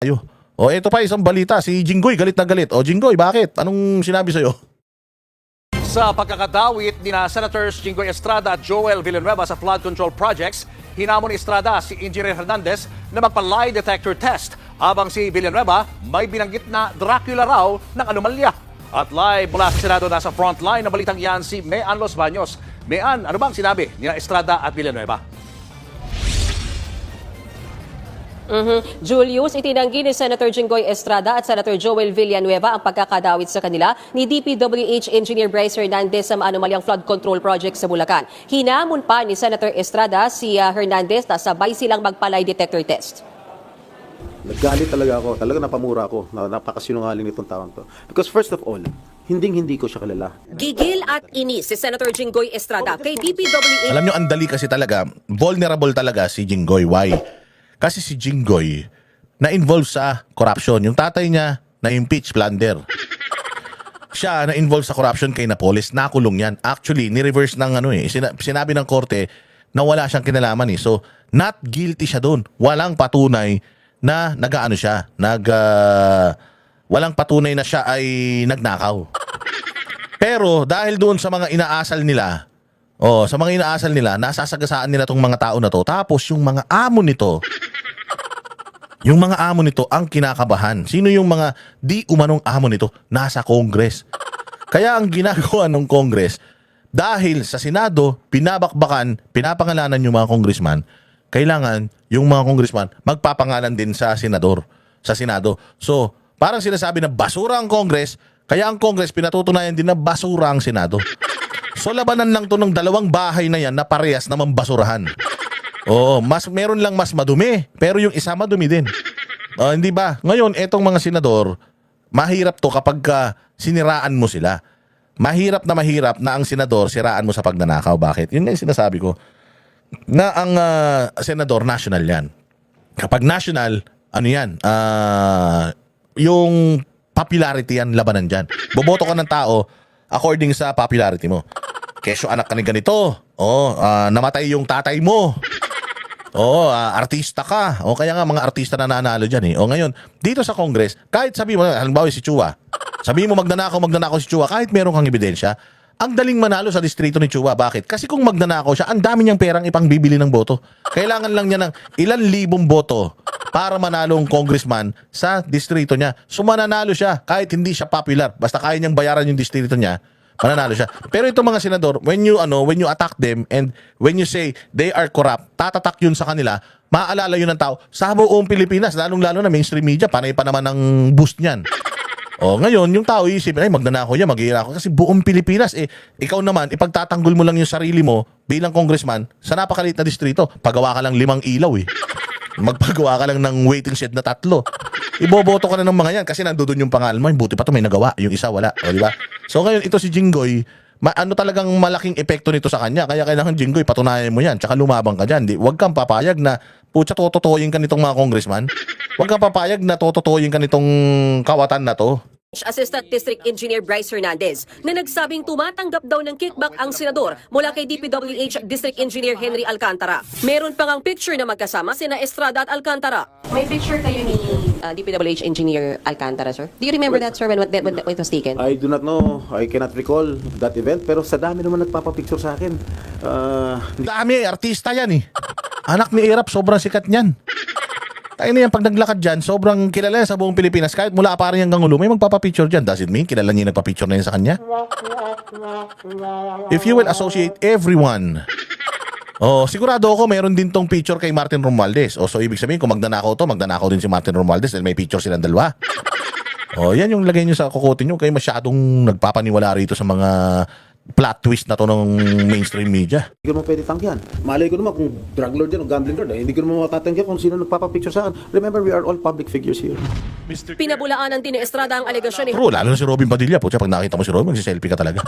tayo. O ito pa isang balita, si Jinggoy galit na galit. O Jinggoy, bakit? Anong sinabi sa'yo? Sa pagkakadawit ni Senators Jinggoy Estrada at Joel Villanueva sa flood control projects, hinamon ni Estrada si Engineer Hernandez na magpa-lie detector test habang si Villanueva may binanggit na Dracula raw ng anomalya. At live mula sa Senado nasa frontline na balitang yan si Mean Los Baños. Mean, ano bang sinabi ni Estrada at Villanueva? Julius, itinanggi ni Senator Jinggoy Estrada at Senator Joel Villanueva ang pagkakadawit sa kanila ni DPWH Engineer Bryce Hernandez sa anomalyang flood control project sa Bulacan. Hinamon pa ni Senator Estrada si Hernandez na sabay silang magpa-lie detector test. Naggalit talaga ako. Talaga napamura ako. Napakasinungaling nitong taong to. Because first of all, hindi ko siya kilala. Gigil at inis si Senator Jinggoy Estrada kay DPWH. Alam nyo, ang dali kasi talaga, vulnerable talaga si Jinggoy. Why? Kasi si Jinggoy na-involve sa corruption. Yung tatay niya na-impeach, plunder. Siya na-involve sa corruption kay Napoles, nakulong yan. Actually, ni-reverse ng sinabi ng korte na wala siyang kinalaman eh. So, not guilty siya doon. Walang patunay na nag-ano siya, walang patunay na siya ay nagnakaw. Pero dahil doon sa mga inaasal nila, nasasagasaan nila tong mga tao na to. Tapos yung mga amo nito ang kinakabahan. Sino yung mga di umanong amo nito? Nasa Congress. Kaya ang ginagawa ng Congress, dahil sa Senado, pinabakbakan, pinapangalanan yung mga congressman, kailangan yung mga congressman magpapangalan din sa senador, sa Senado. So, parang sinasabi na basura ang Congress, kaya ang Congress pinatutunayan din na basura ang Senado. So, labanan lang to ng dalawang bahay na yan na parehas na mambasurahan. Oo, meron lang mas madumi, pero yung isa madumi din. Hindi ba? Ngayon, etong mga senador, mahirap to kapag siniraan mo sila. Mahirap na ang senador siraan mo sa pagnanakaw. Bakit? Yun nga yung sinasabi ko. Na ang senador, national yan. Kapag national, ano yan? Yung popularity yan, labanan dyan. Boboto ka ng tao according sa popularity mo. Kesyo anak ka ni ganito. Namatay yung tatay mo. Artista ka. Kaya nga mga artista na nanalo dyan eh. Ngayon, dito sa Congress, kahit sabi mo, halimbawa si Chua, sabi mo magnanakaw si Chua, kahit meron kang ebidensya, ang daling manalo sa distrito ni Chua. Bakit? Kasi kung magnanakaw siya, ang dami niyang perang ipangbibili ng boto. Kailangan lang niya ng ilan libong boto para manalo ang congressman sa distrito niya. So mananalo siya kahit hindi siya popular. Basta kaya niyang bayaran yung distrito niya, mananalo siya. Pero itong mga senador, when you attack them and when you say they are corrupt, tatatak yun sa kanila, maaalala yun ng tao sa buong Pilipinas, lalong-lalo na mainstream media, panay pa naman ang boost niyan. Ngayon, yung tao isipin, ay magnanakaw yan, mag-iira ako. Kasi buong Pilipinas, ikaw naman, ipagtatanggol mo lang yung sarili mo bilang congressman sa napakaliit na distrito. Pagawa ka lang 5 ilaw eh. Magpagawa ka lang ng waiting shed na 3. Iboboto ka na ng mga yan kasi nandoon yung pangalan mo. Buti pa to may nagawa, yung isa wala. Di ba? So ngayon, ito si Jinggoy, talagang malaking epekto nito sa kanya. Kaya kailangan Jinggoy, patunayan mo yan. Tsaka lumabang ka dyan. Huwag kang papayag na, putya, tototoyin ka nitong mga congressman. Huwag kang papayag na tototoyin ka nitong kawatan na to. Assistant District Engineer Bryce Hernandez na nagsabing tumatanggap daw ng kickback ang senador mula kay DPWH District Engineer Henry Alcantara. Meron pang ang picture na magkasama sina Estrada at Alcantara. May picture kayo ni DPWH Engineer Alcantara, sir? Do you remember that, sir, when it was taken? I do not know. I cannot recall that event. Pero sa dami naman nagpapapicture sa akin. Dami, artista yan eh. Anak ni Irap, sobrang sikat niyan. Tayo na yan, pag naglakad dyan, sobrang kilala yan sa buong Pilipinas. Kahit mula pa rin hanggang ulo, may magpapapicture dyan. Does it mean kilala niya yung nagpapicture na yun sa kanya? If you will associate everyone, sigurado ako mayroon din tong picture kay Martin Romualdez. So ibig sabihin, kung magnanakaw din si Martin Romualdez dahil may picture silang dalawa. Yan yung lagay nyo sa kukotin nyo. Kayo masyadong nagpapaniwala rito sa mga plot twist na to ng mainstream media. Hindi ko naman pwede tanggihan. Malay ko naman kung drug lord yan o gambling lord. Hindi ko naman matatanggihan kung sino nagpapapicture sa akin. Remember, we are all public figures here. Pinabulaanan din ni Estrada ang alegasyon ni Bro, lalo na si Robin Padilla. Pag nakita mo si Robin, magsiselfie ka talaga.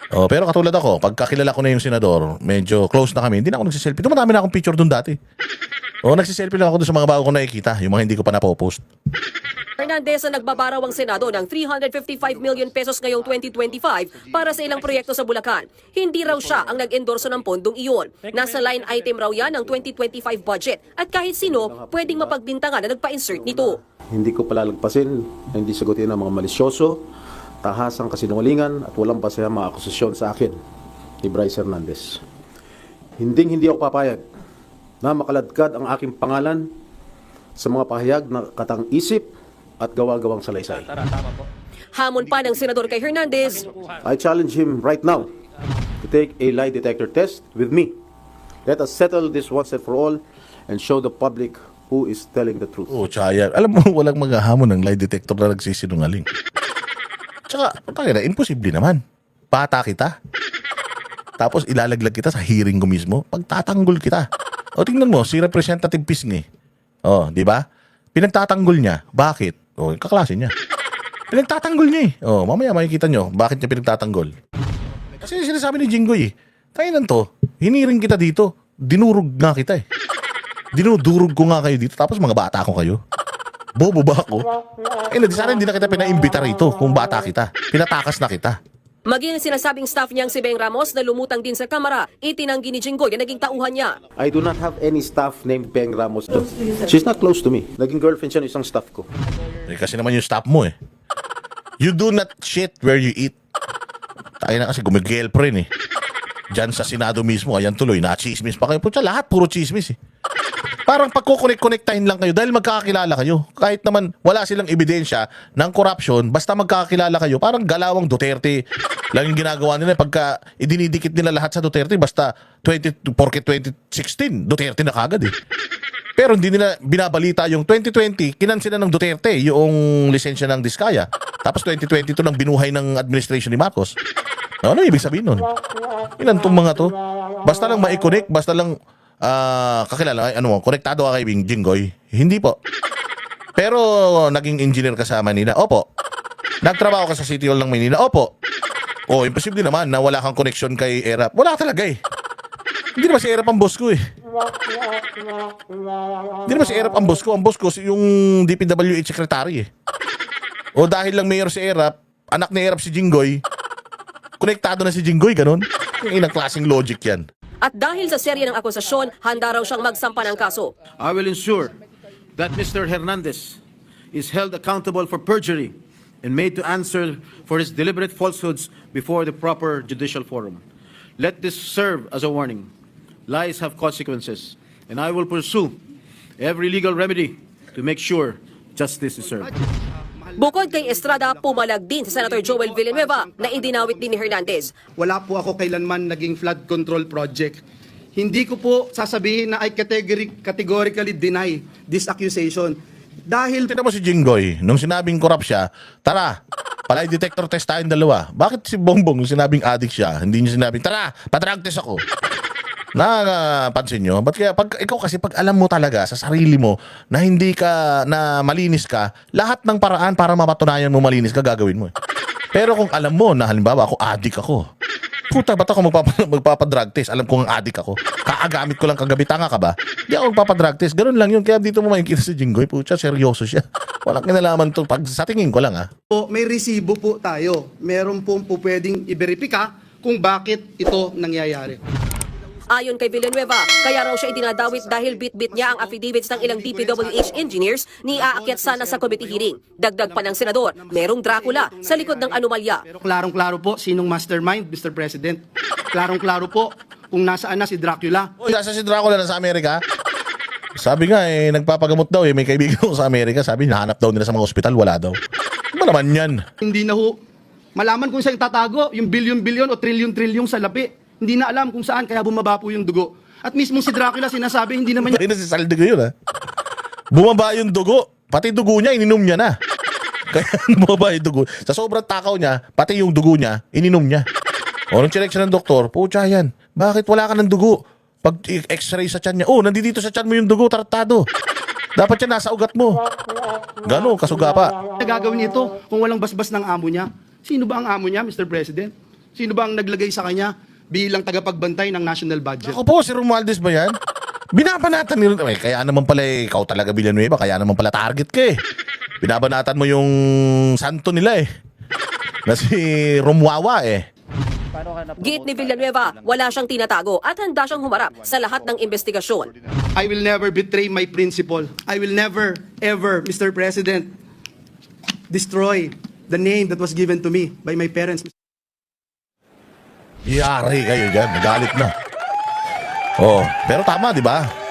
Pero katulad ako, pagkakilala ko na yung senador, medyo close na kami, hindi na ako nagsiselfie. Dumadami na akong picture dun dati. Nagsiselfie lang ako dun sa mga bago ko nakikita, yung mga hindi ko pa napopost. Hernandez na nagbabaraw ang Senado ng 355 million pesos ngayong 2025 para sa ilang proyekto sa Bulacan. Hindi raw siya ang nag-endorso ng pondong iyon. Nasa line item raw yan ng 2025 budget at kahit sino pwedeng mapagbintangan na nagpa-insert nito. Hindi ko palalagpasin na hindi sagutin ang mga malisyoso, tahasang kasinungalingan at walang basehang mga akusasyon sa akin ni Bryce Hernandez. Hindi ako papayag na makaladkad ang aking pangalan sa mga pahayag na katang-isip at gawa-gawang salaysay. Hamon pa ng senador kay Hernandez, I challenge him right now to take a lie detector test with me. Let us settle this once and for all and show the public who is telling the truth. Oh, tsaya. Alam mo, walang maghahamon ng lie detector na nagsisinungaling. Tsaka, na, imposible naman. Pata kita. Tapos ilalaglag kita sa hearing ko mismo. Pagtatanggol kita. O tingnan mo, si Representative Pisngi. O, di ba? Pinagtatanggol niya. Bakit? O, kaklase niya. Pinagtatanggol niya eh. O, mamaya makikita nyo, bakit niya pinagtatanggol. Kasi sinasabi ni Jinggoy eh, tayo nan to, hiniring kita dito. Dinurog nga kita eh. Dinudurog ko nga kayo dito, tapos mga bata ko kayo. Bobo ba ako? Sana hindi na kita pinaimbita rito kung bata kita. Pinatakas na kita. maging sinasabing staff niyang si Beng Ramos na lumutang din sa kamera, itinanggi ni Jinggoy na naging tauhan niya. I do not have any staff named Beng Ramos. She's not close to me. Naging girlfriend siya ng isang staff ko. Eh, kasi naman yung staff mo eh. You do not shit where you eat. Tayo na kasi gumig-girlfriend eh. Diyan sa Senado mismo, ayan tuloy, na-chismis pa kayo. Pucha, lahat puro chismis eh. Parang pagkukonek-konektahin lang kayo dahil magkakakilala kayo. Kahit naman wala silang ebidensya ng corruption, basta magkakakilala kayo, parang galawang Duterte. Lang yung ginagawa nila pagka idinidikit nila lahat sa Duterte, basta porke 2016, Duterte na kagad eh. Pero hindi nila binabalita yung 2020, kinansila ng Duterte yung lisensya ng Diskaya. Tapos 2022 nang binuhay ng administration ni Marcos. Ano ibig sabihin nun? Ilan tong mga to? Basta lang ma-connect, basta lang kakilala, konektado ka kay Jinggoy? Hindi po. Pero naging engineer ka sa Manila? Opo. Nagtrabaho ka sa City Hall ng Manila? Opo. O, imposible naman na wala kang connection kay Erap. Wala talaga eh. Hindi naman si Erap ang boss ko eh. Hindi naman si Erap ang boss ko. Ang boss ko yung DPWH secretary eh. O dahil lang mayor si Erap, anak ni Erap si Jinggoy, konektado na si Jinggoy, ganun. Yung inang klaseng logic yan. At dahil sa serye ng akusasyon, handa raw siyang magsampa ng kaso. I will ensure that Mr. Hernandez is held accountable for perjury and made to answer for his deliberate falsehoods before the proper judicial forum. Let this serve as a warning. Lies have consequences, and I will pursue every legal remedy to make sure justice is served. Bukod kay Estrada, pumalag din sa Senator Joel Villanueva na idinawit din ni Hernandez. Wala po ako kailanman naging flood control project. Hindi ko po sasabihin na I categorically deny this accusation. Dahil Tignan mo si Jinggoy, nung sinabing corrupt siya, tara, palay detector test tayong dalawa. Bakit si Bongbong nung sinabing addict siya, hindi niya sinabing, tara, padrag test ako. Napansin nyo? Ba't kaya ikaw kasi pag alam mo talaga sa sarili mo na hindi ka, na malinis ka, lahat ng paraan para mapatunayan mo malinis ka, gagawin mo eh. Pero kung alam mo na halimbawa ako addict ako, puta, ba't ako magpapadrug test? Alam ko ang addict ako. Kaagamit ko lang kagabi, tanga ka ba? Hindi ako magpapadrug test. Ganun lang yun. Kaya dito mo makikita si Jinggoy, puta, seryoso siya. Walang kinalaman to. Pag sa tingin ko lang po may resibo po tayo. Meron po pwedeng i-verifika kung bakit ito nangyayari. Ayon kay Villanueva, kaya raw siya idinadawit dahil bit-bit niya ang affidavits ng ilang DPWH engineers ni aakyat sana sa committee hearing. Dagdag pa ng senador, merong Dracula sa likod ng anomalya. Pero klarong-klaro po sinong mastermind, Mr. President. Klarong-klaro po kung nasaan na si Dracula. Uy, nasa si Dracula na sa Amerika? Sabi nga eh, nagpapagamot daw eh. May kaibigan ko sa Amerika. Sabi, nahanap daw nila sa mga ospital. Wala daw. Ano naman yan? Hindi na ho malaman kung saan tatago yung bilyon-bilyon o trilyon-trilyon sa lapi. Hindi na alam kung saan, kaya bumaba po yung dugo. At mismo si Dracula sinasabi, hindi naman niya... Hindi na si Saldigo yun ha. Bumaba yung dugo. Pati dugo niya, ininom niya na. Kaya bumaba yung dugo. Sa sobrang takaw niya, pati yung dugo niya, ininom niya. O nung chinek siya ng doktor, pucha yan, bakit wala ka ng dugo? Pag x-ray sa tiyan niya, oh, nandito sa tiyan mo yung dugo, tartado. Dapat yan nasa ugat mo. Gano'n, kasuga pa. Nagagawin ito kung walang basbas ng amo niya. Sino ba ang amo niya, Mr. President? Sino ba ang naglagay sa kanya bilang tagapagbantay ng national budget? Ako po, si Romualdez ba yan? Binabanatan ni kaya naman pala ikaw talaga Villanueva, kaya naman pala target ka eh. Binabanatan mo yung santo nila eh. Na si Romuawa eh. Git ni Villanueva, wala siyang tinatago at handa siyang humarap sa lahat ng investigasyon. I will never betray my principle. I will never, ever, Mr. President, destroy the name that was given to me by my parents. Yari kayo dyan. Nagalit na. Oh, pero tama, di ba?